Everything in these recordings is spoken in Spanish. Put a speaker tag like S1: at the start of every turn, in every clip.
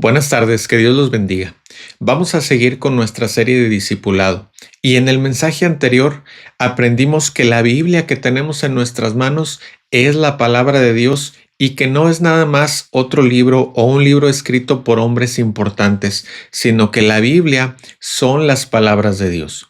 S1: Buenas tardes, que Dios los bendiga. Vamos a seguir con nuestra serie de discipulado y en el mensaje anterior aprendimos que la Biblia que tenemos en nuestras manos es la palabra de Dios y que no es nada más otro libro o un libro escrito por hombres importantes, sino que la Biblia son las palabras de Dios.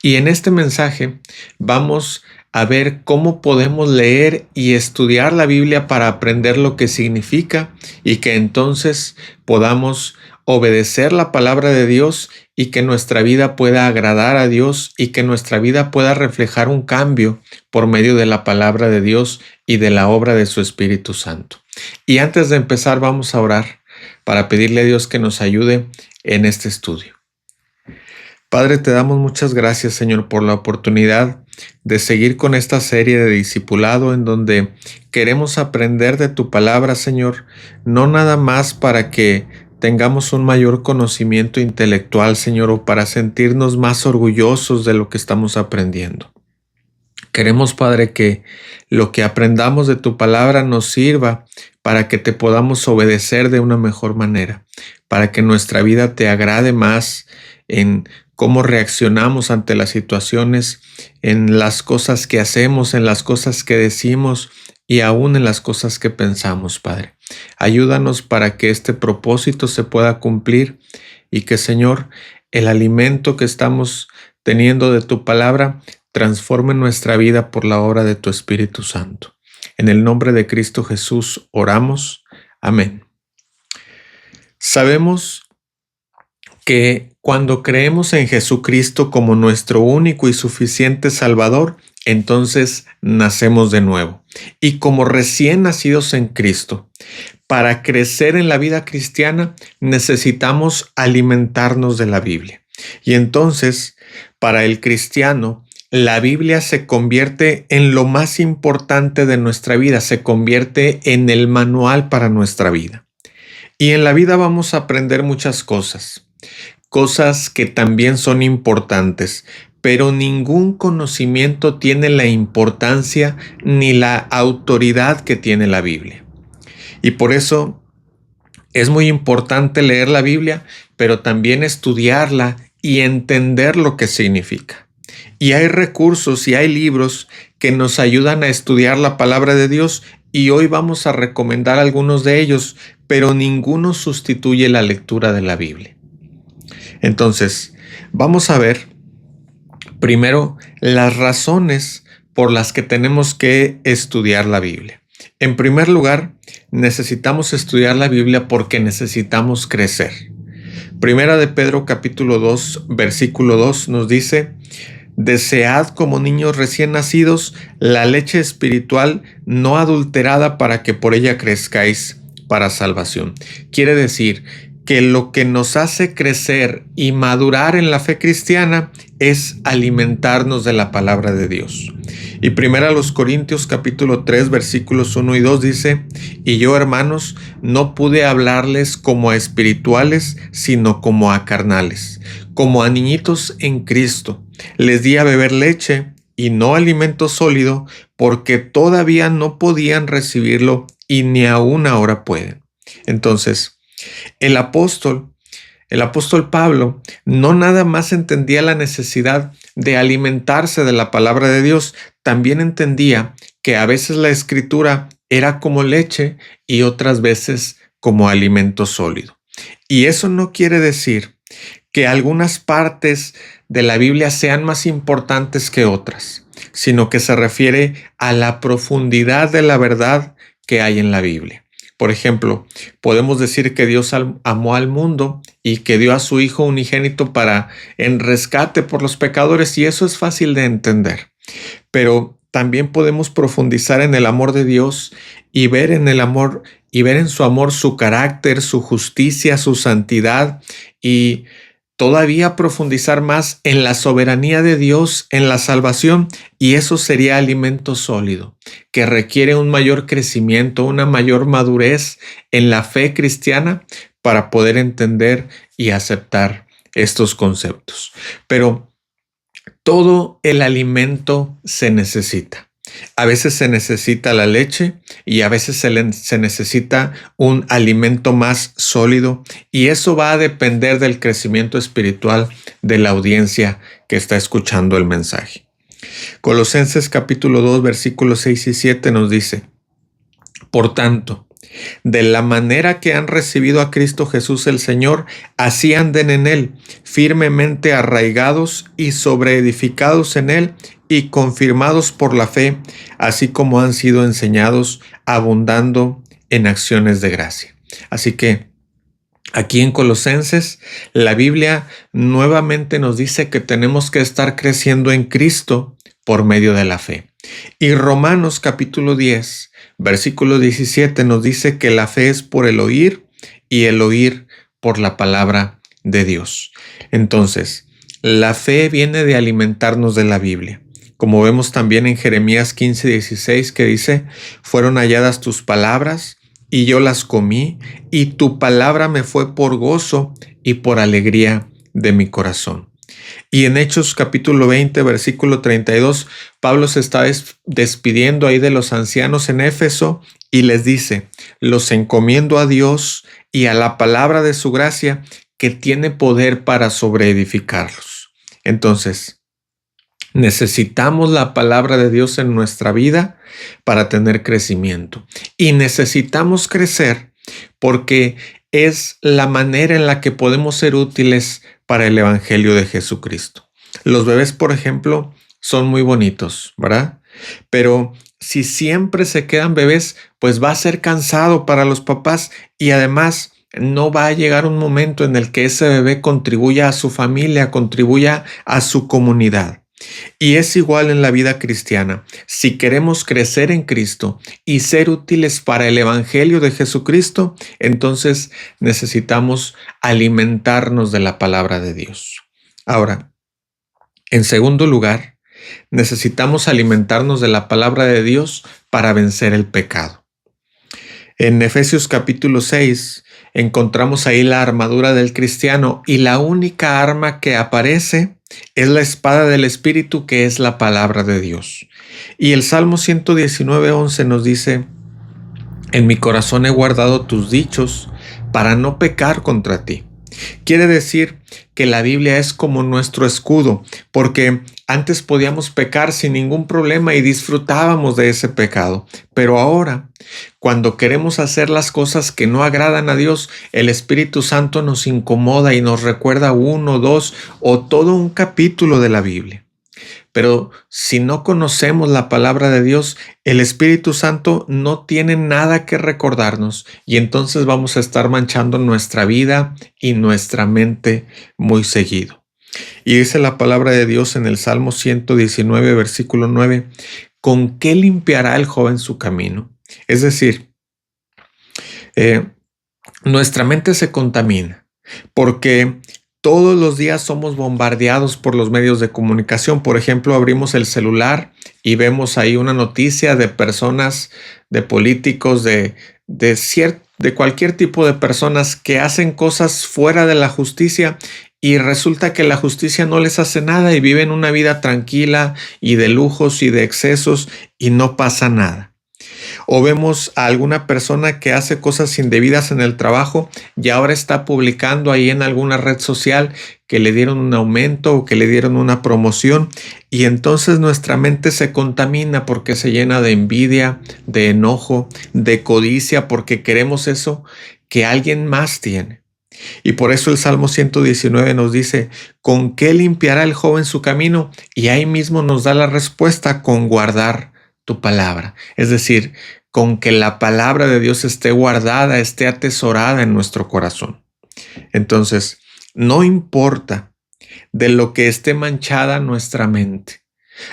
S1: Y en este mensaje vamos a ver cómo podemos leer y estudiar la Biblia para aprender lo que significa y que entonces podamos obedecer la palabra de Dios y que nuestra vida pueda agradar a Dios y que nuestra vida pueda reflejar un cambio por medio de la palabra de Dios y de la obra de su Espíritu Santo. Y antes de empezar vamos a orar para pedirle a Dios que nos ayude en este estudio. Padre, te damos muchas gracias, Señor, por la oportunidad de seguir con esta serie de discipulado en donde queremos aprender de tu palabra, Señor, no nada más para que tengamos un mayor conocimiento intelectual, Señor, o para sentirnos más orgullosos de lo que estamos aprendiendo. Queremos, Padre, que lo que aprendamos de tu palabra nos sirva para que te podamos obedecer de una mejor manera, para que nuestra vida te agrade más en cómo reaccionamos ante las situaciones, en las cosas que hacemos, en las cosas que decimos y aún en las cosas que pensamos, Padre. Ayúdanos para que este propósito se pueda cumplir y que, Señor, el alimento que estamos teniendo de tu palabra transforme nuestra vida por la obra de tu Espíritu Santo. En el nombre de Cristo Jesús oramos. Amén. Sabemos que cuando creemos en Jesucristo como nuestro único y suficiente Salvador, entonces nacemos de nuevo. Y como recién nacidos en Cristo, para crecer en la vida cristiana necesitamos alimentarnos de la Biblia. Y entonces, para el cristiano, la Biblia se convierte en lo más importante de nuestra vida, se convierte en el manual para nuestra vida. Y en la vida vamos a aprender muchas cosas que también son importantes, pero ningún conocimiento tiene la importancia ni la autoridad que tiene la Biblia. Y por eso es muy importante leer la Biblia, pero también estudiarla y entender lo que significa. Y hay recursos y hay libros que nos ayudan a estudiar la palabra de Dios y hoy vamos a recomendar algunos de ellos, pero ninguno sustituye la lectura de la Biblia. Entonces, vamos a ver primero las razones por las que tenemos que estudiar la Biblia. En primer lugar, necesitamos estudiar la Biblia porque necesitamos crecer. Primera de Pedro capítulo 2, versículo 2 nos dice: desead como niños recién nacidos la leche espiritual no adulterada para que por ella crezcáis para salvación. Quiere decir que lo que nos hace crecer y madurar en la fe cristiana es alimentarnos de la palabra de Dios. Y primero a los Corintios capítulo 3 versículos 1 y 2 dice: y yo, hermanos, no pude hablarles como a espirituales, sino como a carnales, como a niñitos en Cristo. Les di a beber leche y no alimento sólido, porque todavía no podían recibirlo y ni aún ahora pueden. Entonces, el apóstol Pablo no nada más entendía la necesidad de alimentarse de la palabra de Dios, también entendía que a veces la escritura era como leche y otras veces como alimento sólido. Y eso no quiere decir que algunas partes de la Biblia sean más importantes que otras, sino que se refiere a la profundidad de la verdad que hay en la Biblia. Por ejemplo, podemos decir que Dios amó al mundo y que dio a su Hijo unigénito para en rescate por los pecadores, y eso es fácil de entender. Pero también podemos profundizar en el amor de Dios y ver en el amor y ver en su amor su carácter, su justicia, su santidad, y todavía profundizar más en la soberanía de Dios, en la salvación, y eso sería alimento sólido, que requiere un mayor crecimiento, una mayor madurez en la fe cristiana para poder entender y aceptar estos conceptos. Pero todo el alimento se necesita. A veces se necesita la leche y a veces se necesita un alimento más sólido, y eso va a depender del crecimiento espiritual de la audiencia que está escuchando el mensaje. Colosenses capítulo 2 versículos 6 y 7 nos dice: por tanto, de la manera que han recibido a Cristo Jesús el Señor, así anden en Él, firmemente arraigados y sobreedificados en Él y confirmados por la fe, así como han sido enseñados, abundando en acciones de gracia. Así que aquí en Colosenses, la Biblia nuevamente nos dice que tenemos que estar creciendo en Cristo por medio de la fe. Y Romanos capítulo 10, versículo 17 nos dice que la fe es por el oír y el oír por la palabra de Dios. Entonces, la fe viene de alimentarnos de la Biblia. Como vemos también en Jeremías 15, 16, que dice: fueron halladas tus palabras y yo las comí, y tu palabra me fue por gozo y por alegría de mi corazón. Y en Hechos capítulo 20, versículo 32, Pablo se está despidiendo ahí de los ancianos en Éfeso y les dice: los encomiendo a Dios y a la palabra de su gracia, que tiene poder para sobreedificarlos. Entonces, necesitamos la palabra de Dios en nuestra vida para tener crecimiento. Y necesitamos crecer porque es la manera en la que podemos ser útiles para el Evangelio de Jesucristo. Los bebés, por ejemplo, son muy bonitos, ¿verdad? Pero si siempre se quedan bebés, pues va a ser cansado para los papás, y además no va a llegar un momento en el que ese bebé contribuya a su familia, contribuya a su comunidad. Y es igual en la vida cristiana. Si queremos crecer en Cristo y ser útiles para el Evangelio de Jesucristo, entonces necesitamos alimentarnos de la palabra de Dios. Ahora, en segundo lugar, necesitamos alimentarnos de la palabra de Dios para vencer el pecado. En Efesios capítulo 6 encontramos ahí la armadura del cristiano, y la única arma que aparece es la espada del Espíritu, que es la palabra de Dios. Y el Salmo 119:11 nos dice: en mi corazón he guardado tus dichos para no pecar contra ti. Quiere decir que la Biblia es como nuestro escudo, porque antes podíamos pecar sin ningún problema y disfrutábamos de ese pecado. Pero ahora, cuando queremos hacer las cosas que no agradan a Dios, el Espíritu Santo nos incomoda y nos recuerda 1, 2 o todo un capítulo de la Biblia. Pero si no conocemos la palabra de Dios, el Espíritu Santo no tiene nada que recordarnos, y entonces vamos a estar manchando nuestra vida y nuestra mente muy seguido. Y dice la palabra de Dios en el Salmo 119, versículo 9: ¿con qué limpiará el joven su camino? Es decir, nuestra mente se contamina porque todos los días somos bombardeados por los medios de comunicación. Por ejemplo, abrimos el celular y vemos ahí una noticia de personas, de políticos, de cualquier tipo de personas que hacen cosas fuera de la justicia, y resulta que la justicia no les hace nada y viven una vida tranquila y de lujos y de excesos y no pasa nada. O vemos a alguna persona que hace cosas indebidas en el trabajo y ahora está publicando ahí en alguna red social que le dieron un aumento o que le dieron una promoción, y entonces nuestra mente se contamina porque se llena de envidia, de enojo, de codicia, porque queremos eso que alguien más tiene. Y por eso el Salmo 119 nos dice: ¿con qué limpiará el joven su camino? Y ahí mismo nos da la respuesta: con guardar tu palabra. Es decir, con que la palabra de Dios esté guardada, esté atesorada en nuestro corazón. Entonces, no importa de lo que esté manchada nuestra mente.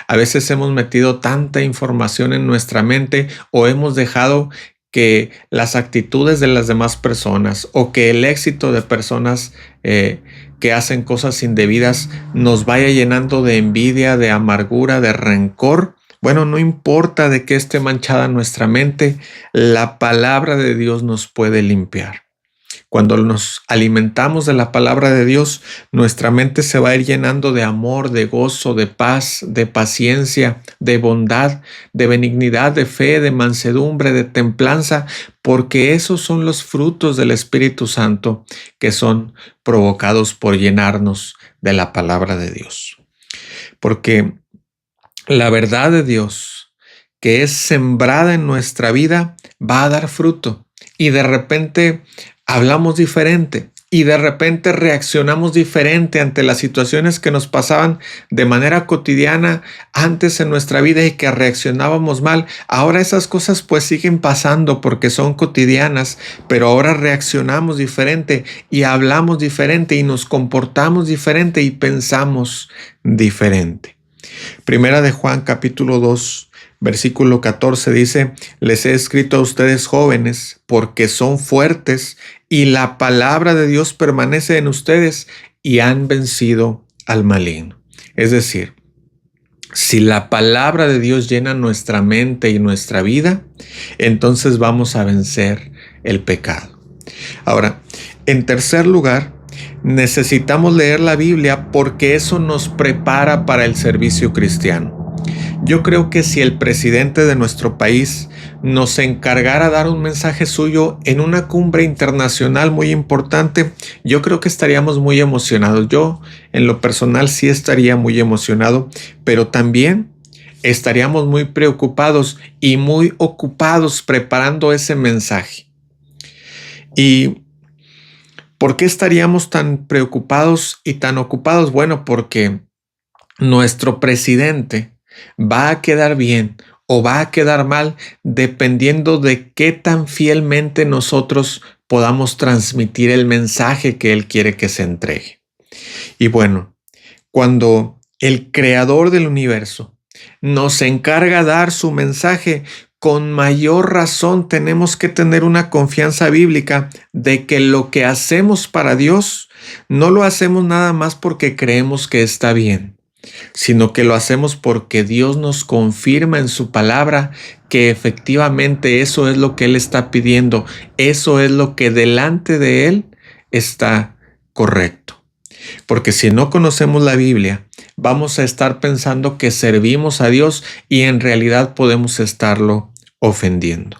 S1: A veces hemos metido tanta información en nuestra mente, o hemos dejado que las actitudes de las demás personas o que el éxito de personas que hacen cosas indebidas nos vaya llenando de envidia, de amargura, de rencor. Bueno, no importa de qué esté manchada nuestra mente, la palabra de Dios nos puede limpiar. Cuando nos alimentamos de la palabra de Dios, nuestra mente se va a ir llenando de amor, de gozo, de paz, de paciencia, de bondad, de benignidad, de fe, de mansedumbre, de templanza, porque esos son los frutos del Espíritu Santo que son provocados por llenarnos de la palabra de Dios. Porque la verdad de Dios, que es sembrada en nuestra vida, va a dar fruto. Y de repente hablamos diferente. Y de repente reaccionamos diferente ante las situaciones que nos pasaban de manera cotidiana antes en nuestra vida y que reaccionábamos mal. Ahora esas cosas pues siguen pasando porque son cotidianas, pero ahora reaccionamos diferente y hablamos diferente y nos comportamos diferente y pensamos diferente. Primera de Juan capítulo 2, versículo 14 dice: les he escrito a ustedes jóvenes porque son fuertes y la palabra de Dios permanece en ustedes y han vencido al maligno. Es decir, si la palabra de Dios llena nuestra mente y nuestra vida, entonces vamos a vencer el pecado. Ahora, en tercer lugar, necesitamos leer la Biblia porque eso nos prepara para el servicio cristiano. Yo creo que si el presidente de nuestro país nos encargara dar un mensaje suyo en una cumbre internacional muy importante, yo creo que estaríamos muy emocionados. Yo, en lo personal, sí estaría muy emocionado, pero también estaríamos muy preocupados y muy ocupados preparando ese mensaje. ¿Y por qué estaríamos tan preocupados y tan ocupados? Bueno, porque nuestro presidente va a quedar bien o va a quedar mal dependiendo de qué tan fielmente nosotros podamos transmitir el mensaje que él quiere que se entregue. Y bueno, cuando el creador del universo nos encarga dar su mensaje, con mayor razón tenemos que tener una confianza bíblica de que lo que hacemos para Dios no lo hacemos nada más porque creemos que está bien, sino que lo hacemos porque Dios nos confirma en su palabra que efectivamente eso es lo que Él está pidiendo, eso es lo que delante de Él está correcto. Porque si no conocemos la Biblia, vamos a estar pensando que servimos a Dios y en realidad podemos estarlo ofendiendo.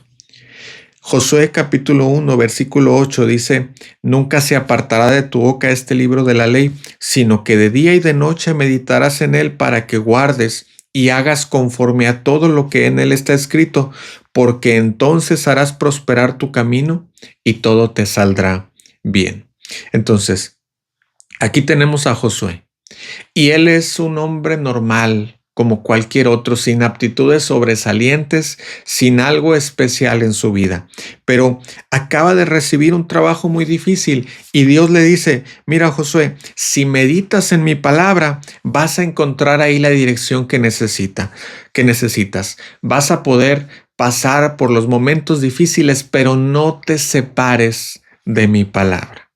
S1: Josué capítulo 1, versículo 8 dice: nunca se apartará de tu boca este libro de la ley, sino que de día y de noche meditarás en él para que guardes y hagas conforme a todo lo que en él está escrito, porque entonces harás prosperar tu camino y todo te saldrá bien. Entonces, aquí tenemos a Josué y él es un hombre normal, como cualquier otro, sin aptitudes sobresalientes, sin algo especial en su vida. Pero acaba de recibir un trabajo muy difícil y Dios le dice: mira, Josué, si meditas en mi palabra, vas a encontrar ahí la dirección que necesitas. Vas a poder pasar por los momentos difíciles, pero no te separes de mi palabra.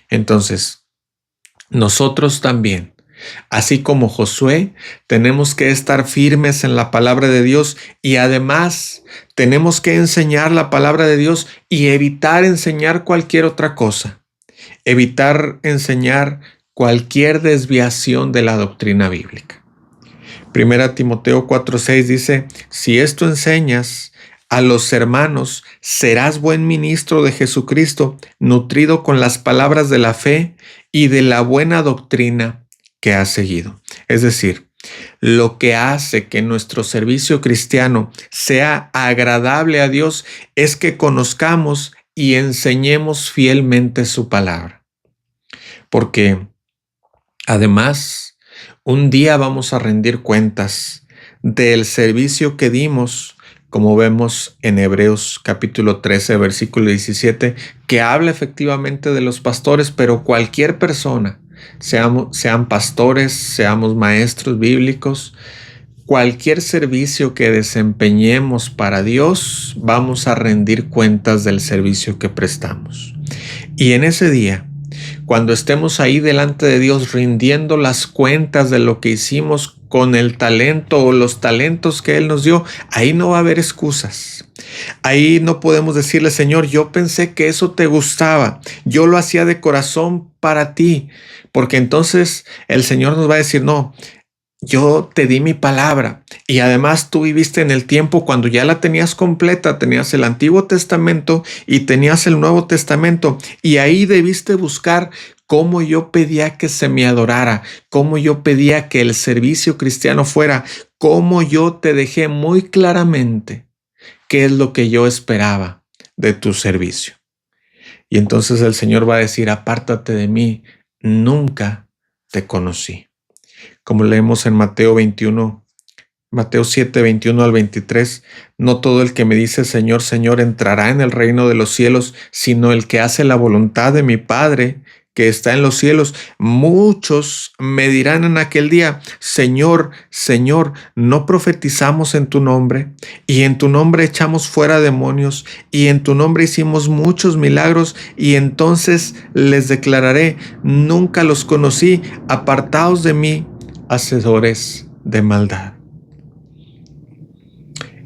S1: Entonces, nosotros también, así como Josué, tenemos que estar firmes en la palabra de Dios y además tenemos que enseñar la palabra de Dios y evitar enseñar cualquier otra cosa. Evitar enseñar cualquier desviación de la doctrina bíblica. Primera Timoteo 4:6 dice: si esto enseñas a los hermanos, serás buen ministro de Jesucristo, nutrido con las palabras de la fe y de la buena doctrina que has seguido. Es decir, lo que hace que nuestro servicio cristiano sea agradable a Dios es que conozcamos y enseñemos fielmente su palabra. Porque además, un día vamos a rendir cuentas del servicio que dimos, como vemos en Hebreos capítulo 13, versículo 17, que habla efectivamente de los pastores, pero cualquier persona, sean pastores, seamos maestros bíblicos, cualquier servicio que desempeñemos para Dios, vamos a rendir cuentas del servicio que prestamos. Y en ese día, cuando estemos ahí delante de Dios rindiendo las cuentas de lo que hicimos con el talento o los talentos que Él nos dio, ahí no va a haber excusas. Ahí no podemos decirle, Señor, yo pensé que eso te gustaba, yo lo hacía de corazón para ti, porque entonces el Señor nos va a decir, no, yo te di mi palabra y además tú viviste en el tiempo cuando ya la tenías completa, tenías el Antiguo Testamento y tenías el Nuevo Testamento y ahí debiste buscar cómo yo pedía que se me adorara, cómo yo pedía que el servicio cristiano fuera, cómo yo te dejé muy claramente qué es lo que yo esperaba de tu servicio. Y entonces el Señor va a decir, apártate de mí, nunca te conocí. Como leemos en Mateo 7, 21 al 23, no todo el que me dice Señor, Señor entrará en el reino de los cielos, sino el que hace la voluntad de mi Padre que está en los cielos. Muchos me dirán en aquel día, Señor, Señor, ¿no profetizamos en tu nombre? Y en tu nombre echamos fuera demonios, y en tu nombre hicimos muchos milagros, y entonces les declararé, nunca los conocí, apartaos de mí, hacedores de maldad.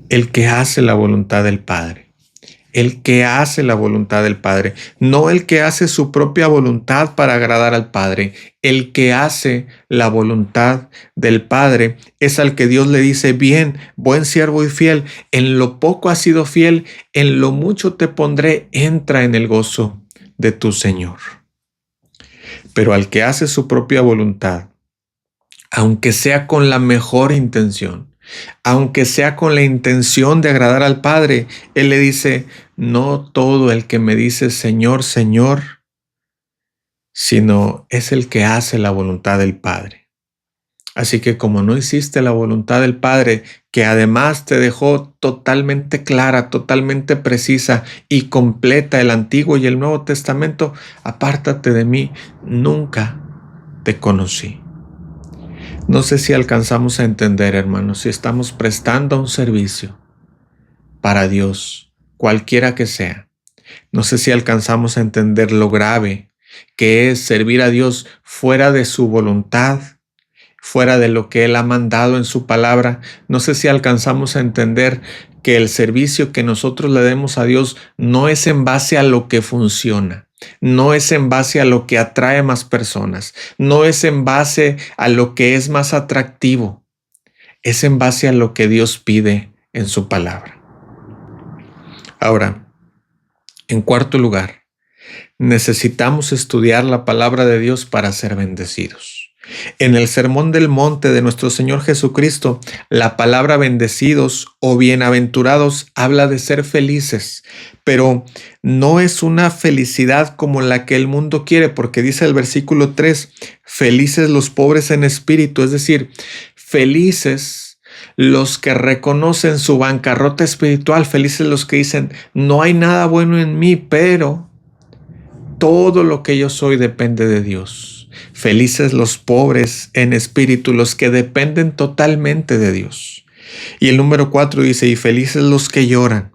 S1: El que hace la voluntad del Padre. El que hace la voluntad del Padre, no el que hace su propia voluntad para agradar al Padre. El que hace la voluntad del Padre es al que Dios le dice, bien, buen siervo y fiel, en lo poco has sido fiel, en lo mucho te pondré, entra en el gozo de tu Señor. Pero al que hace su propia voluntad, aunque sea con la mejor intención, aunque sea con la intención de agradar al Padre, Él le dice, no todo el que me dice Señor, Señor, sino es el que hace la voluntad del Padre. Así que como no hiciste la voluntad del Padre, que además te dejó totalmente clara, totalmente precisa y completa el Antiguo y el Nuevo Testamento, apártate de mí, nunca te conocí. No sé si alcanzamos a entender, hermanos, si estamos prestando un servicio para Dios, cualquiera que sea. No sé si alcanzamos a entender lo grave que es servir a Dios fuera de su voluntad, fuera de lo que Él ha mandado en su palabra. No sé si alcanzamos a entender que el servicio que nosotros le demos a Dios no es en base a lo que funciona. No es en base a lo que atrae más personas, no es en base a lo que es más atractivo, es en base a lo que Dios pide en su palabra. Ahora, en cuarto lugar, necesitamos estudiar la palabra de Dios para ser bendecidos. En el Sermón del Monte de nuestro Señor Jesucristo, la palabra bendecidos o bienaventurados habla de ser felices, pero no es una felicidad como la que el mundo quiere, porque dice el versículo 3, felices los pobres en espíritu, es decir, felices los que reconocen su bancarrota espiritual, felices los que dicen, no hay nada bueno en mí, pero todo lo que yo soy depende de Dios. Felices los pobres en espíritu, los que dependen totalmente de Dios. Y el número 4 dice, y felices los que lloran.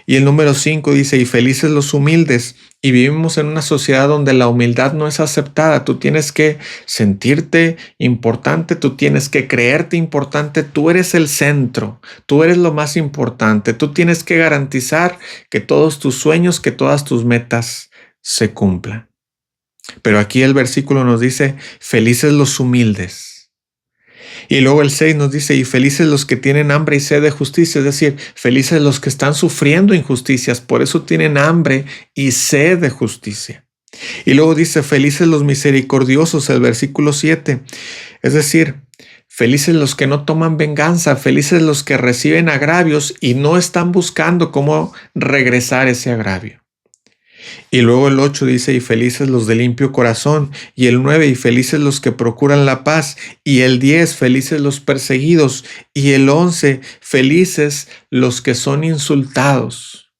S1: Y el número 5 dice, y felices los humildes. Y vivimos en una sociedad donde la humildad no es aceptada. Tú tienes que sentirte importante, tú tienes que creerte importante. Tú eres el centro, tú eres lo más importante. Tú tienes que garantizar que todos tus sueños, que todas tus metas se cumplan. Pero aquí el versículo nos dice, felices los humildes. Y luego el 6 nos dice, y felices los que tienen hambre y sed de justicia, es decir, felices los que están sufriendo injusticias, por eso tienen hambre y sed de justicia. Y luego dice, felices los misericordiosos, el versículo 7, es decir, felices los que no toman venganza, felices los que reciben agravios y no están buscando cómo regresar ese agravio. Y luego el 8 dice, y felices los de limpio corazón. Y el 9, y felices los que procuran la paz. Y el 10, felices los perseguidos. Y el 11, felices los que son insultados.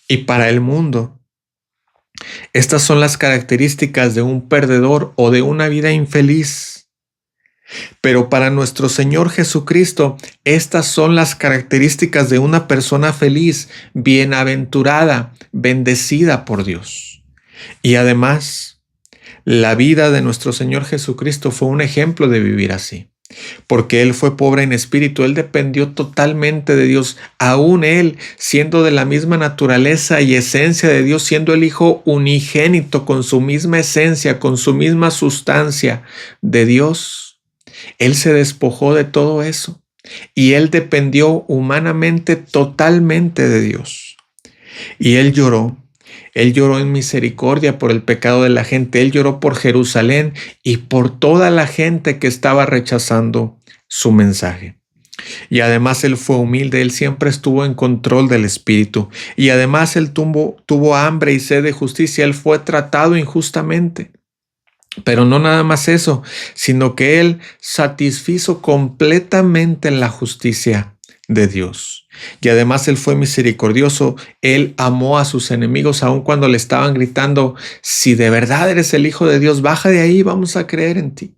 S1: Y para el mundo, estas son las características de un perdedor o de una vida infeliz. Pero para nuestro Señor Jesucristo, estas son las características de una persona feliz, bienaventurada, bendecida por Dios. Y además, La vida de nuestro Señor Jesucristo fue un ejemplo de vivir así. Porque Él fue pobre en espíritu, Él dependió totalmente de Dios, aún Él siendo de la misma naturaleza y esencia de Dios, siendo el Hijo unigénito con su misma esencia, con su misma sustancia de Dios. Él se despojó de todo eso y Él dependió humanamente totalmente de Dios. Y Él lloró en misericordia por el pecado de la gente. Él lloró por Jerusalén y por toda la gente que estaba rechazando su mensaje. Y además Él fue humilde, Él siempre estuvo en control del Espíritu. Y además Él tuvo hambre y sed de justicia, Él fue tratado injustamente. Pero no nada más eso, sino que Él satisfizo completamente la justicia de Dios. Y además Él fue misericordioso, Él amó a sus enemigos aun cuando le estaban gritando: si de verdad eres el Hijo de Dios, baja de ahí, vamos a creer en ti.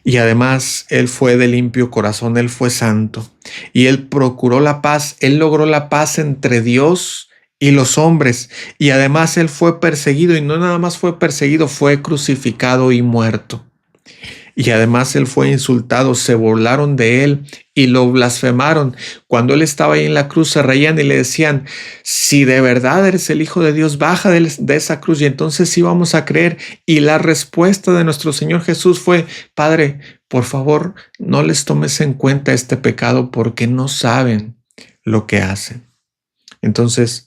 S1: Y además Él fue de limpio corazón, Él fue santo y Él procuró la paz, Él logró la paz entre Dios y los hombres. Y además Él fue perseguido, y no nada más fue perseguido, fue crucificado y muerto. Y además Él fue insultado, se burlaron de Él y lo blasfemaron. Cuando Él estaba ahí en la cruz se reían y le decían: si de verdad eres el Hijo de Dios, baja de esa cruz y entonces sí vamos a creer. Y la respuesta de nuestro Señor Jesús fue: Padre, por favor, no les tomes en cuenta este pecado porque no saben lo que hacen. Entonces,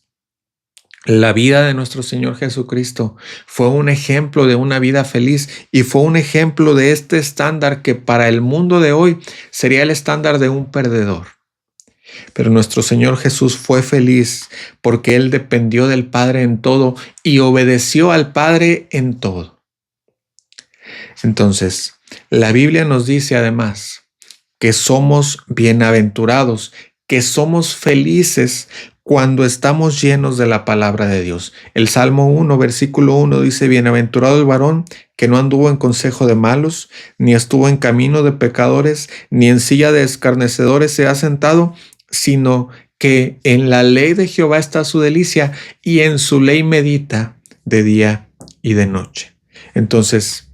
S1: la vida de nuestro Señor Jesucristo fue un ejemplo de una vida feliz y fue un ejemplo de este estándar que para el mundo de hoy sería el estándar de un perdedor. Pero nuestro Señor Jesús fue feliz porque Él dependió del Padre en todo y obedeció al Padre en todo. Entonces, la Biblia nos dice además que somos bienaventurados, que somos felices cuando estamos llenos de la palabra de Dios. El Salmo 1, versículo 1 dice: bienaventurado el varón que no anduvo en consejo de malos, ni estuvo en camino de pecadores, ni en silla de escarnecedores se ha sentado, sino que en la ley de Jehová está su delicia, y en su ley medita de día y de noche. Entonces,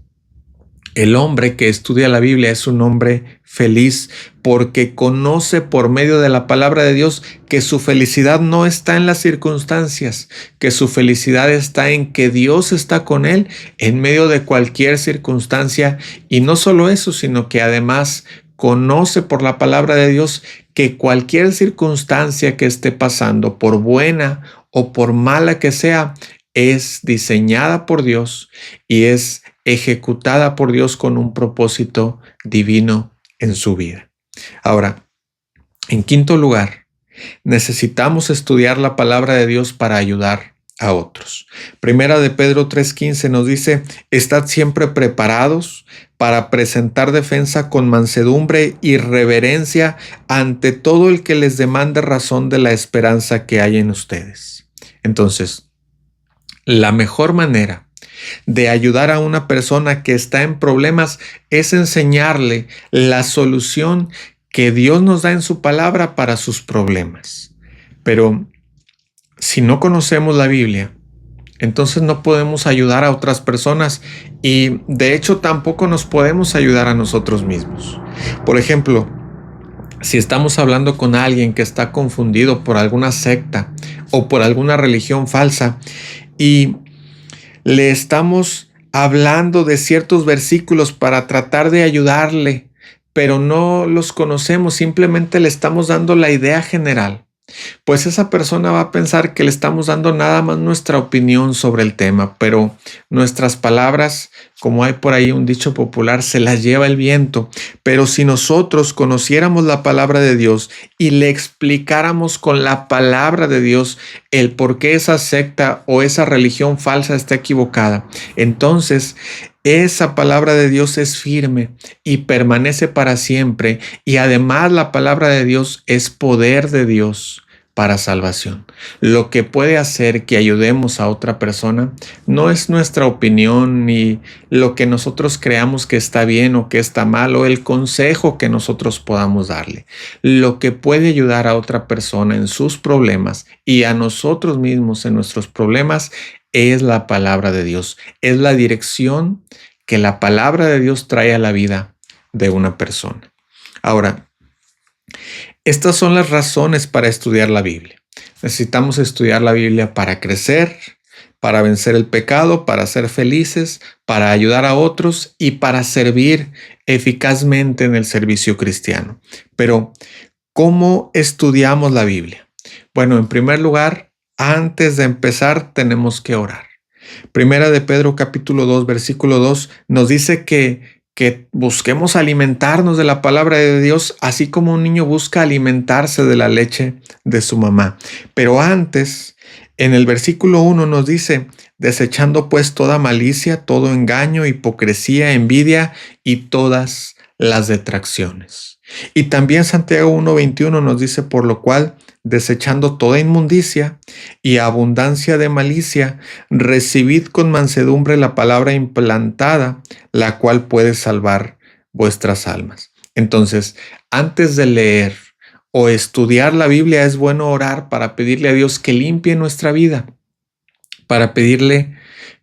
S1: el hombre que estudia la Biblia es un hombre feliz porque conoce por medio de la palabra de Dios que su felicidad no está en las circunstancias, que su felicidad está en que Dios está con él en medio de cualquier circunstancia. Y no solo eso, sino que además conoce por la palabra de Dios que cualquier circunstancia que esté pasando, por buena o por mala que sea, es diseñada por Dios y es ejecutada por Dios con un propósito divino en su vida. Ahora, en quinto lugar, necesitamos estudiar la palabra de Dios para ayudar a otros. Primera de Pedro 3:15 nos dice: estad siempre preparados para presentar defensa con mansedumbre y reverencia ante todo el que les demande razón de la esperanza que hay en ustedes. Entonces, la mejor manera de ayudar a una persona que está en problemas es enseñarle la solución que Dios nos da en su palabra para sus problemas. Pero si no conocemos la Biblia, entonces no podemos ayudar a otras personas y de hecho tampoco nos podemos ayudar a nosotros mismos. Por ejemplo, si estamos hablando con alguien que está confundido por alguna secta o por alguna religión falsa y le estamos hablando de ciertos versículos para tratar de ayudarle, pero no los conocemos, simplemente le estamos dando la idea general, pues esa persona va a pensar que le estamos dando nada más nuestra opinión sobre el tema, pero nuestras palabras, como hay por ahí un dicho popular, se las lleva el viento. Pero si nosotros conociéramos la palabra de Dios y le explicáramos con la palabra de Dios el por qué esa secta o esa religión falsa está equivocada, entonces esa palabra de Dios es firme y permanece para siempre, y además la palabra de Dios es poder de Dios para salvación. Lo que puede hacer que ayudemos a otra persona no es nuestra opinión ni lo que nosotros creamos que está bien o que está mal o el consejo que nosotros podamos darle. Lo que puede ayudar a otra persona en sus problemas y a nosotros mismos en nuestros problemas es la palabra de Dios, es la dirección que la palabra de Dios trae a la vida de una persona. Ahora, estas son las razones para estudiar la Biblia. Necesitamos estudiar la Biblia para crecer, para vencer el pecado, para ser felices, para ayudar a otros y para servir eficazmente en el servicio cristiano. Pero, ¿cómo estudiamos la Biblia? Bueno, en primer lugar, antes de empezar, tenemos que orar. Primera de Pedro capítulo 2, versículo 2 nos dice que busquemos alimentarnos de la palabra de Dios, así como un niño busca alimentarse de la leche de su mamá. Pero antes, en el versículo 1 nos dice, desechando pues toda malicia, todo engaño, hipocresía, envidia y todas las detracciones. Y también Santiago 1:21 nos dice, por lo cual, desechando toda inmundicia y abundancia de malicia, recibid con mansedumbre la palabra implantada, la cual puede salvar vuestras almas. Entonces, antes de leer o estudiar la Biblia, es bueno orar para pedirle a Dios que limpie nuestra vida, para pedirle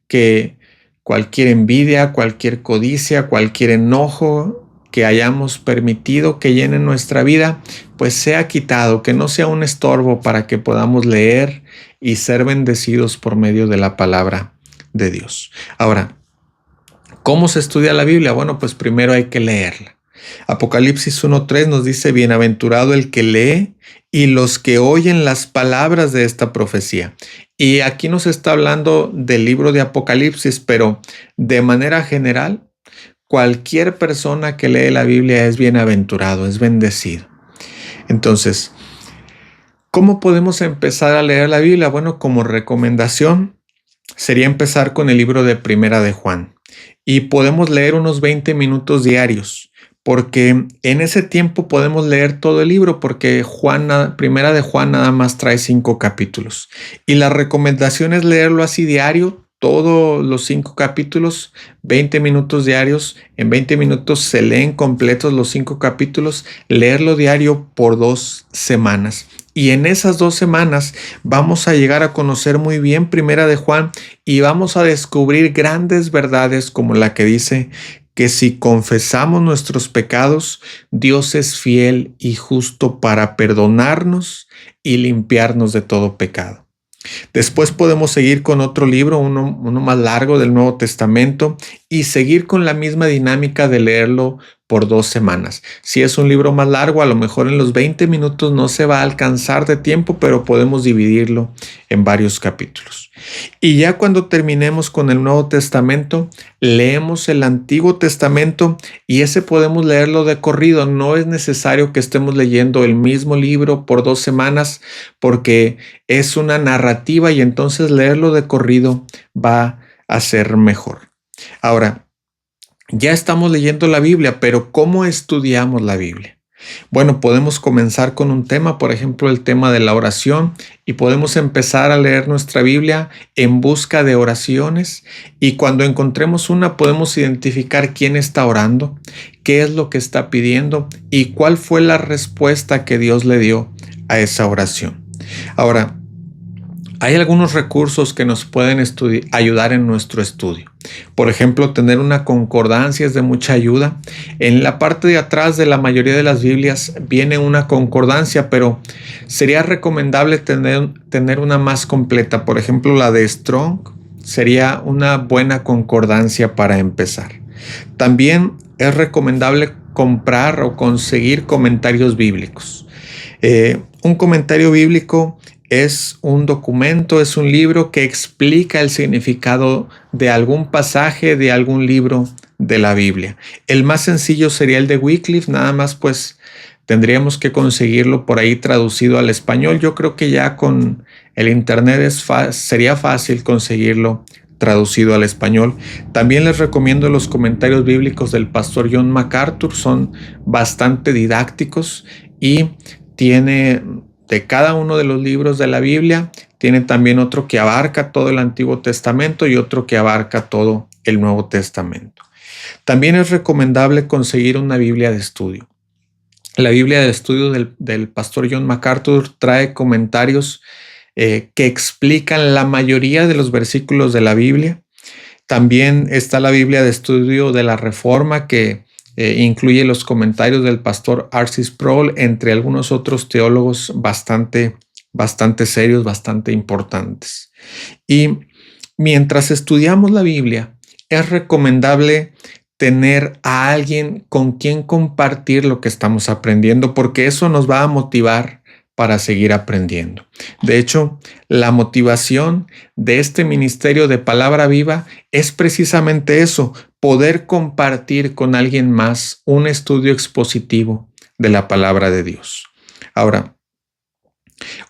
S1: que cualquier envidia, cualquier codicia, cualquier enojo que hayamos permitido que llene nuestra vida, pues sea quitado, que no sea un estorbo para que podamos leer y ser bendecidos por medio de la palabra de Dios. Ahora, ¿cómo se estudia la Biblia? Bueno, pues primero hay que leerla. Apocalipsis 1:3 nos dice, bienaventurado el que lee y los que oyen las palabras de esta profecía. Y aquí nos está hablando del libro de Apocalipsis, pero de manera general, cualquier persona que lee la Biblia es bienaventurado, es bendecido. Entonces, ¿cómo podemos empezar a leer la Biblia? Bueno, como recomendación sería empezar con el libro de Primera de Juan. Y podemos leer unos 20 minutos diarios, porque en ese tiempo podemos leer todo el libro, porque Primera de Juan nada más trae 5 capítulos. Y la recomendación es leerlo así diario, todos los 5 capítulos, 20 minutos diarios. En 20 minutos se leen completos los 5 capítulos, leerlo diario por 2 semanas. Y en esas 2 semanas vamos a llegar a conocer muy bien Primera de Juan y vamos a descubrir grandes verdades como la que dice que si confesamos nuestros pecados, Dios es fiel y justo para perdonarnos y limpiarnos de todo pecado. Después podemos seguir con otro libro, uno más largo del Nuevo Testamento, y seguir con la misma dinámica de leerlo por 2 semanas. Si es un libro más largo, a lo mejor en los 20 minutos no se va a alcanzar de tiempo, pero podemos dividirlo en varios capítulos. Y ya cuando terminemos con el Nuevo Testamento, leemos el Antiguo Testamento y ese podemos leerlo de corrido. No es necesario que estemos leyendo el mismo libro por 2 semanas porque es una narrativa y entonces leerlo de corrido va a ser mejor. Ahora, ya estamos leyendo la Biblia, pero ¿cómo estudiamos la Biblia? Bueno, podemos comenzar con un tema, por ejemplo, el tema de la oración, y podemos empezar a leer nuestra Biblia en busca de oraciones, y cuando encontremos una podemos identificar quién está orando, qué es lo que está pidiendo y cuál fue la respuesta que Dios le dio a esa oración. Ahora, hay algunos recursos que nos pueden ayudar en nuestro estudio. Por ejemplo, tener una concordancia es de mucha ayuda. En la parte de atrás de la mayoría de las Biblias viene una concordancia, pero sería recomendable tener una más completa. Por ejemplo, la de Strong sería una buena concordancia para empezar. También es recomendable comprar o conseguir comentarios bíblicos. Un comentario bíblico es un documento, es un libro que explica el significado de algún pasaje de algún libro de la Biblia. El más sencillo sería el de Wycliffe, nada más pues tendríamos que conseguirlo por ahí traducido al español. Yo creo que ya con el internet sería fácil conseguirlo traducido al español. También les recomiendo los comentarios bíblicos del pastor John MacArthur, son bastante didácticos y tiene de cada uno de los libros de la Biblia, tiene también otro que abarca todo el Antiguo Testamento y otro que abarca todo el Nuevo Testamento. También es recomendable conseguir una Biblia de estudio. La Biblia de estudio del pastor John MacArthur trae comentarios que explican la mayoría de los versículos de la Biblia. También está la Biblia de Estudio de la Reforma, que incluye los comentarios del pastor R.C. Sproul, entre algunos otros teólogos bastante serios, bastante importantes. Y mientras estudiamos la Biblia, es recomendable tener a alguien con quien compartir lo que estamos aprendiendo, porque eso nos va a motivar para seguir aprendiendo. De hecho, la motivación de este ministerio de Palabra Viva es precisamente eso, poder compartir con alguien más un estudio expositivo de la palabra de Dios. Ahora,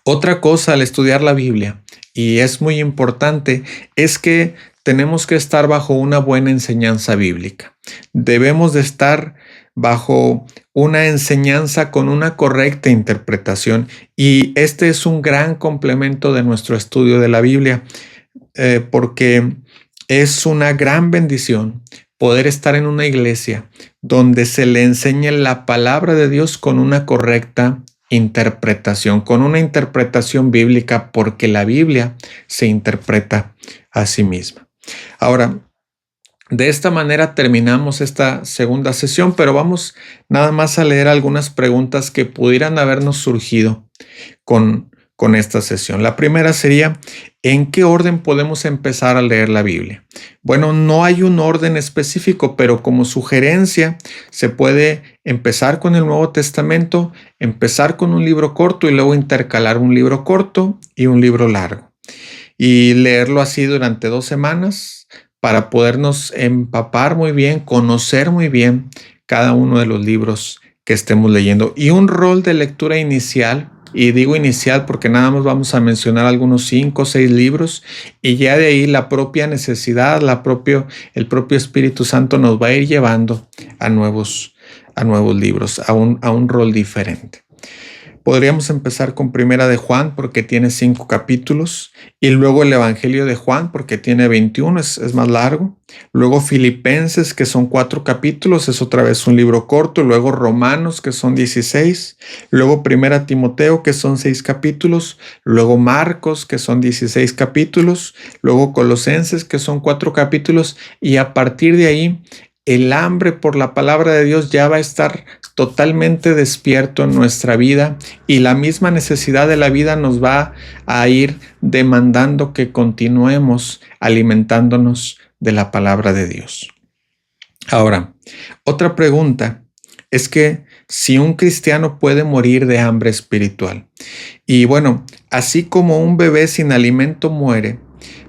S1: otra cosa al estudiar la Biblia, y es muy importante, es que tenemos que estar bajo una buena enseñanza bíblica. Debemos de estar bajo una enseñanza con una correcta interpretación, y este es un gran complemento de nuestro estudio de la Biblia, porque es una gran bendición poder estar en una iglesia donde se le enseñe la palabra de Dios con una correcta interpretación, con una interpretación bíblica, porque la Biblia se interpreta a sí misma. Ahora, de esta manera terminamos esta segunda sesión, pero vamos nada más a leer algunas preguntas que pudieran habernos surgido con esta sesión. La primera sería, ¿en qué orden podemos empezar a leer la Biblia? Bueno, no hay un orden específico, pero como sugerencia se puede empezar con el Nuevo Testamento, empezar con un libro corto y luego intercalar un libro corto y un libro largo. Y leerlo así durante 2 semanas para podernos empapar muy bien, conocer muy bien cada uno de los libros que estemos leyendo. Y un rol de lectura inicial, y digo inicial porque nada más vamos a mencionar algunos 5 o 6 libros, y ya de ahí la propia necesidad, el propio Espíritu Santo nos va a ir llevando a nuevos libros, a un rol diferente. Podríamos empezar con Primera de Juan porque tiene 5 capítulos, y luego el Evangelio de Juan porque tiene 21, es más largo. Luego Filipenses, que son 4 capítulos, es otra vez un libro corto. Luego Romanos, que son 16. Luego Primera Timoteo, que son 6 capítulos. Luego Marcos, que son 16 capítulos. Luego Colosenses, que son 4 capítulos. Y a partir de ahí, el hambre por la palabra de Dios ya va a estar totalmente despierto en nuestra vida, y la misma necesidad de la vida nos va a ir demandando que continuemos alimentándonos de la palabra de Dios. Ahora, otra pregunta es que si un cristiano puede morir de hambre espiritual. Y bueno, así como un bebé sin alimento muere,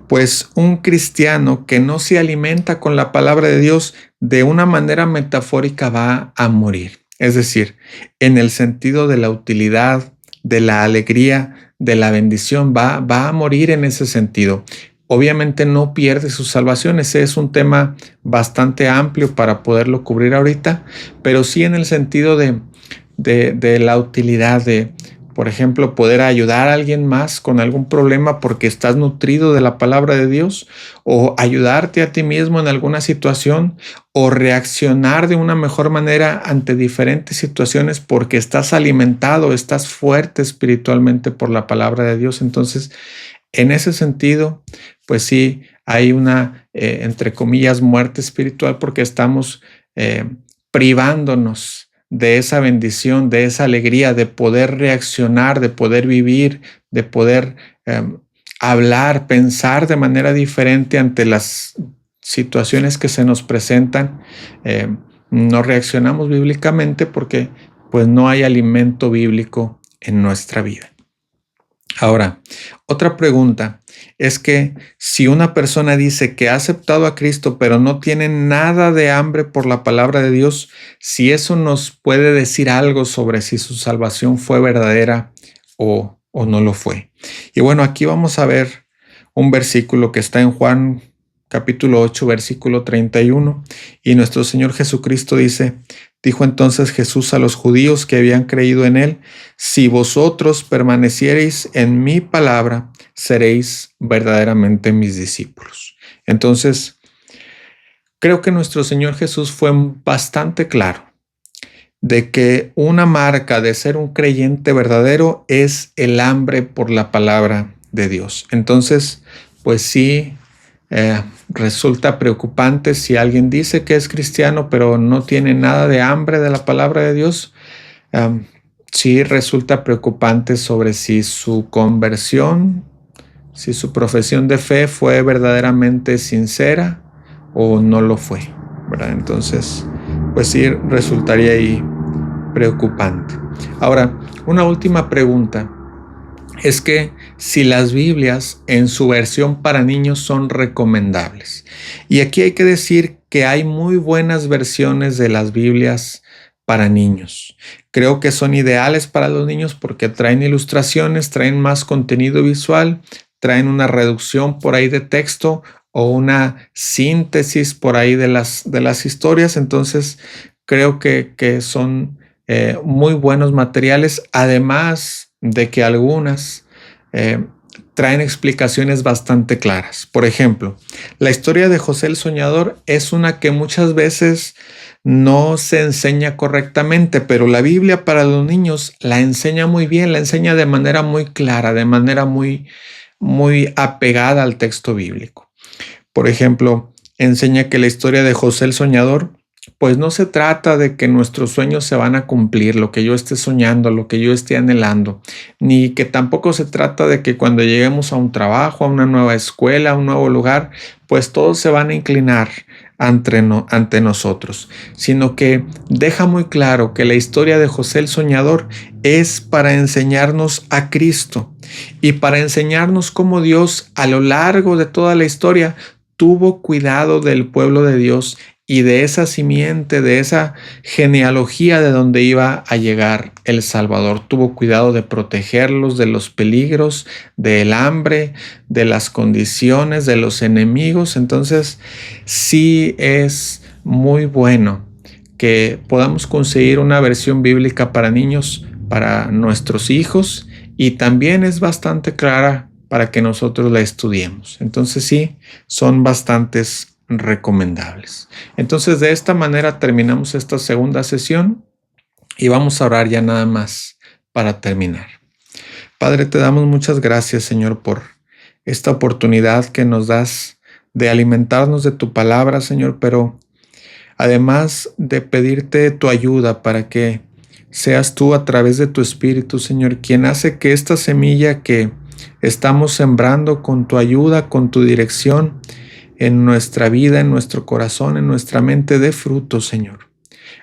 S1: pues un cristiano que no se alimenta con la palabra de Dios de una manera metafórica va a morir. Es decir, en el sentido de la utilidad, de la alegría, de la bendición, va a morir en ese sentido. Obviamente no pierde su salvación. Ese es un tema bastante amplio para poderlo cubrir ahorita, pero sí en el sentido de la utilidad, de, por ejemplo, poder ayudar a alguien más con algún problema porque estás nutrido de la palabra de Dios, o ayudarte a ti mismo en alguna situación, o reaccionar de una mejor manera ante diferentes situaciones porque estás alimentado, estás fuerte espiritualmente por la palabra de Dios. Entonces, en ese sentido, pues sí, hay una, entre comillas, muerte espiritual, porque estamos privándonos de esa bendición, de esa alegría, de poder reaccionar, de poder vivir, de poder hablar, pensar de manera diferente ante las situaciones que se nos presentan. No reaccionamos bíblicamente porque pues no hay alimento bíblico en nuestra vida. Ahora, otra pregunta es que si una persona dice que ha aceptado a Cristo pero no tiene nada de hambre por la palabra de Dios, si eso nos puede decir algo sobre si su salvación fue verdadera o no lo fue. Y bueno, aquí vamos a ver un versículo que está en Juan capítulo 8, versículo 31, y nuestro Señor Jesucristo dijo entonces Jesús a los judíos que habían creído en él: si vosotros permaneciereis en mi palabra, seréis verdaderamente mis discípulos. Entonces, creo que nuestro Señor Jesús fue bastante claro de que una marca de ser un creyente verdadero es el hambre por la palabra de Dios. Entonces, pues sí, resulta preocupante si alguien dice que es cristiano, pero no tiene nada de hambre de la palabra de Dios. Sí resulta preocupante sobre si su conversión, si su profesión de fe fue verdaderamente sincera o no lo fue, ¿verdad? Entonces, pues sí resultaría ahí preocupante. Ahora, una última pregunta es que si las Biblias en su versión para niños son recomendables. Y aquí hay que decir que hay muy buenas versiones de las Biblias para niños. Creo que son ideales para los niños porque traen ilustraciones, traen más contenido visual, traen una reducción por ahí de texto o una síntesis por ahí de las historias. Entonces, creo que son muy buenos materiales, además de que algunas traen explicaciones bastante claras. Por ejemplo, la historia de José el Soñador es una que muchas veces no se enseña correctamente, pero la Biblia para los niños la enseña muy bien, la enseña de manera muy clara, de manera muy apegada al texto bíblico. Por ejemplo, enseña que la historia de José el Soñador, pues no se trata de que nuestros sueños se van a cumplir, lo que yo esté soñando, lo que yo esté anhelando, ni que tampoco se trata de que cuando lleguemos a un trabajo, a una nueva escuela, a un nuevo lugar, pues todos se van a inclinar ante nosotros, sino que deja muy claro que la historia de José el Soñador es para enseñarnos a Cristo y para enseñarnos cómo Dios a lo largo de toda la historia tuvo cuidado del pueblo de Dios y de esa simiente, de esa genealogía de donde iba a llegar el Salvador. Tuvo cuidado de protegerlos de los peligros, del hambre, de las condiciones, de los enemigos. Entonces, sí es muy bueno que podamos conseguir una versión bíblica para niños, para nuestros hijos, y también es bastante clara para que nosotros la estudiemos. Entonces sí, son bastantes recomendables. Entonces de esta manera terminamos esta segunda sesión y vamos a orar ya nada más para terminar. Padre, te damos muchas gracias, Señor, por esta oportunidad que nos das de alimentarnos de tu palabra, Señor, pero además de pedirte tu ayuda para que seas tú a través de tu Espíritu, Señor, quien hace que esta semilla que estamos sembrando con tu ayuda, con tu dirección en nuestra vida, en nuestro corazón, en nuestra mente, dé fruto, Señor.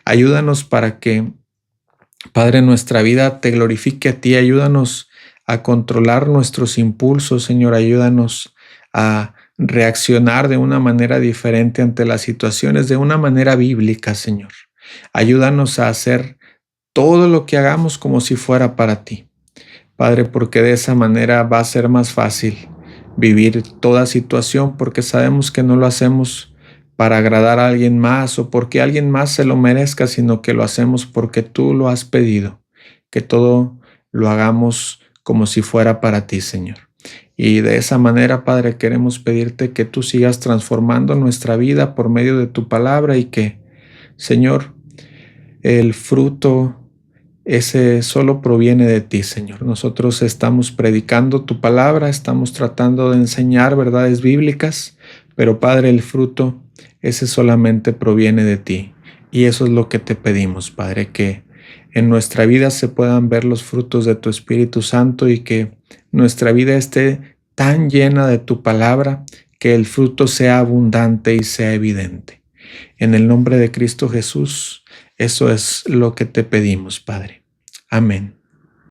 S1: Ayúdanos para que, Padre, nuestra vida te glorifique a ti. Ayúdanos a controlar nuestros impulsos, Señor. Ayúdanos a reaccionar de una manera diferente ante las situaciones, de una manera bíblica, Señor. Ayúdanos a hacer todo lo que hagamos como si fuera para ti, Padre, porque de esa manera va a ser más fácil vivir toda situación, porque sabemos que no lo hacemos para agradar a alguien más o porque alguien más se lo merezca, sino que lo hacemos porque tú lo has pedido, que todo lo hagamos como si fuera para ti, Señor. Y de esa manera, Padre, queremos pedirte que tú sigas transformando nuestra vida por medio de tu palabra y que, Señor, el fruto ese solo proviene de ti, Señor. Nosotros estamos predicando tu palabra, estamos tratando de enseñar verdades bíblicas, pero Padre, el fruto, ese solamente proviene de ti. Y eso es lo que te pedimos, Padre, que en nuestra vida se puedan ver los frutos de tu Espíritu Santo y que nuestra vida esté tan llena de tu palabra que el fruto sea abundante y sea evidente. En el nombre de Cristo Jesús, eso es lo que te pedimos, Padre. Amén.